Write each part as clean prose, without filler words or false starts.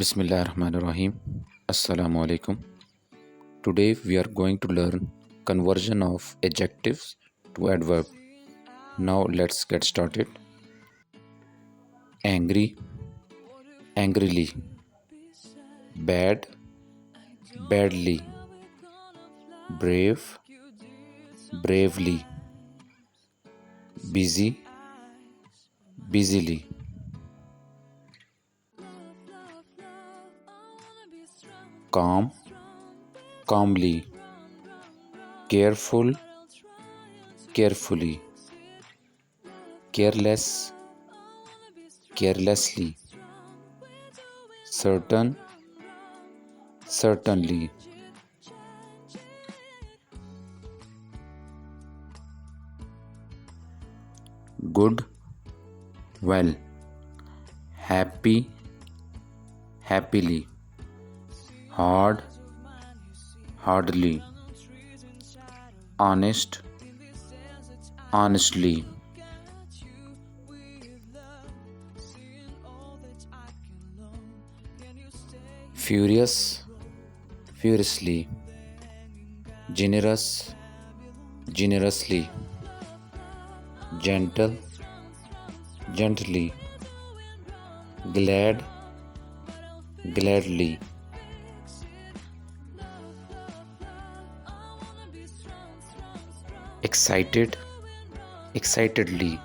Bismillahirrahmanirrahim. Assalamu alaikum. Today we are going to learn conversion of adjectives to adverb. Now let's get started. Angry, angrily. Bad, badly. Brave, bravely. Busy, busily. Calm, calmly. Careful, carefully. Careless, carelessly. Certain, certainly. Good, well. Happy, happily. Hard, hardly. Honest, honestly. Furious, furiously. Generous, generously. Gentle, gently. Glad, gladly. Excited, excitedly.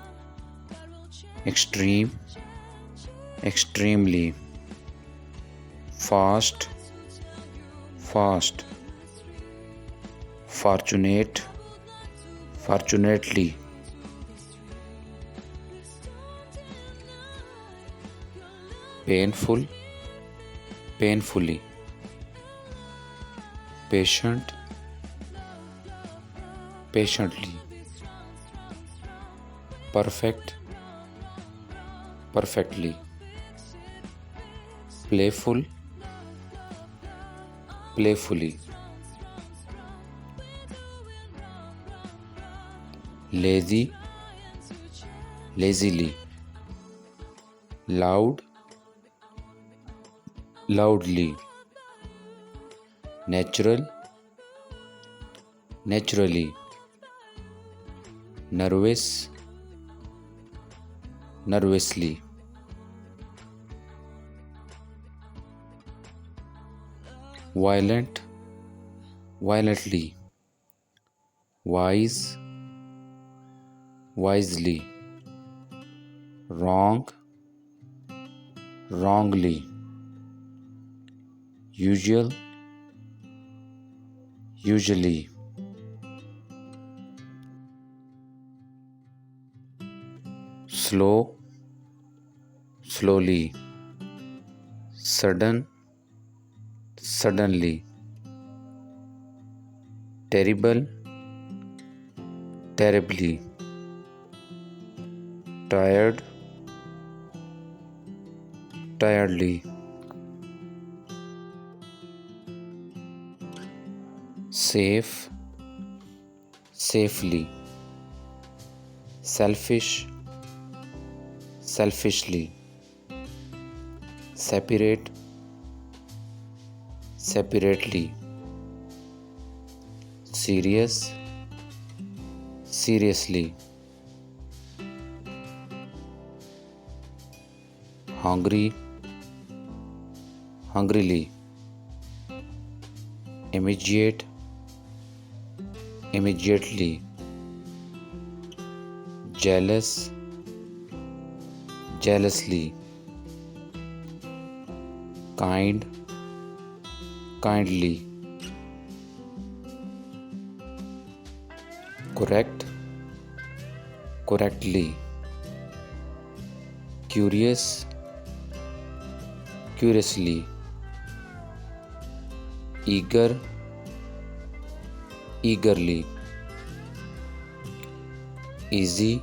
Extreme, extremely. Fast, fast. Fortunate, fortunately. Painful, painfully. Patient, patiently. Perfect, perfectly. Playful, playfully. Lazy, lazily. Loud, loudly. Natural, naturally. Nervous, nervously. Violent, violently. Wise, wisely. Wrong, wrongly. Usual, usually. Slow, slowly. Sudden, suddenly. Terrible, terribly. Tired, tiredly. Safe, safely. Selfish, selfishly. Separate, separately. Serious, seriously. Hungry, hungrily. Immediate, immediately. Jealous, jealously. Kind, kindly. Correct, correctly. Curious, curiously. Eager, eagerly. Easy,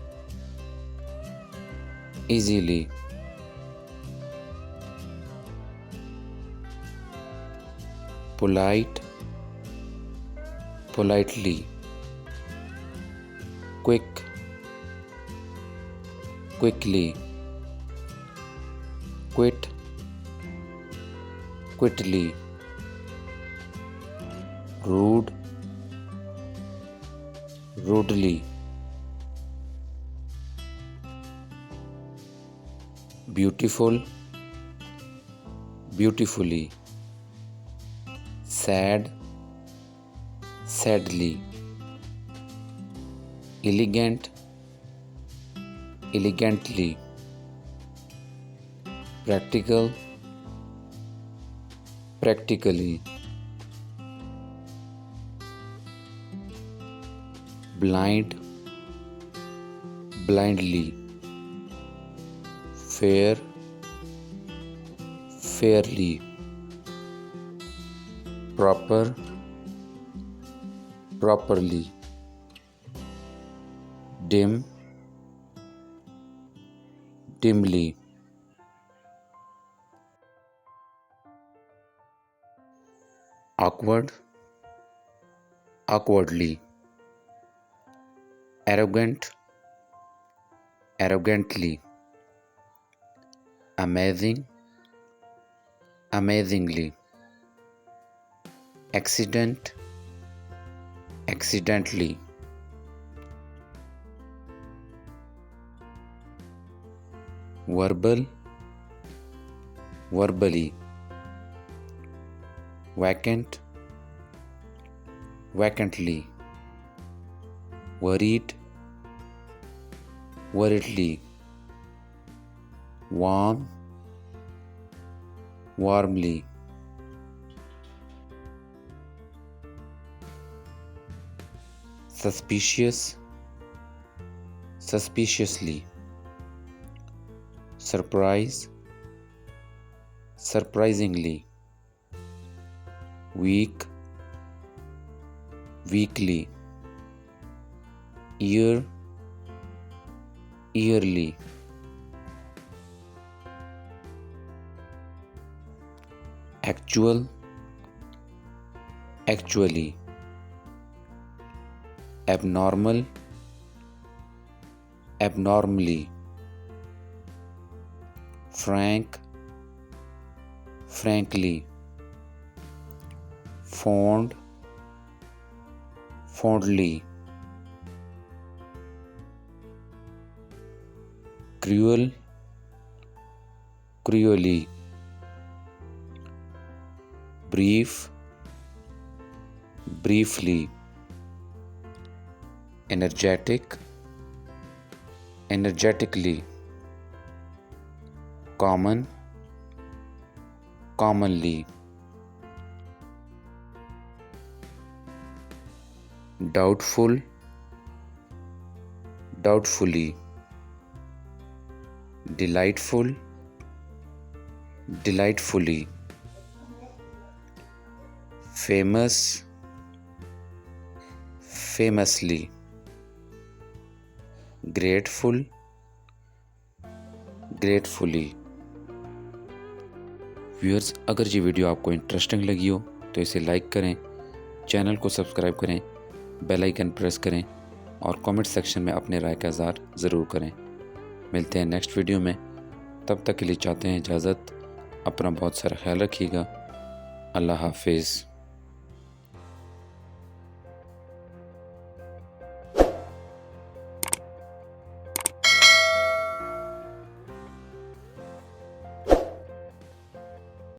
easily. Polite, politely. Quick, quickly. Quit, quickly, rude, rudely, beautiful, beautifully, sad, sadly, elegant, elegantly, practical, practically, blind, blindly, fair, fairly, proper, properly, dim, dimly, awkward, awkwardly, arrogant, arrogantly, amazing, amazingly, accident, accidentally, verbal, verbally, vacant, vacantly, worried, worriedly, warm, warmly, suspicious, suspiciously, surprise, surprisingly, weak, weakly, ear, early, actual, actually, abnormal, abnormally, frank, frankly, fond, fondly, cruel, cruelly, brief, briefly, energetic, energetically, common, commonly, doubtful, doubtfully, delightful, delightfully, famous, famously, grateful, gratefully। Viewers, अगर ये video आपको interesting लगी हो तो इसे like करें, channel को subscribe करें, बेल आइकन प्रेस करें और कमेंट सेक्शन में अपने राय का इज़हार ज़रूर करें। मिलते हैं नेक्स्ट वीडियो में, तब तक के लिए चाहते हैं इजाज़त। अपना बहुत सारा ख्याल रखिएगा। अल्लाह हाफिज़।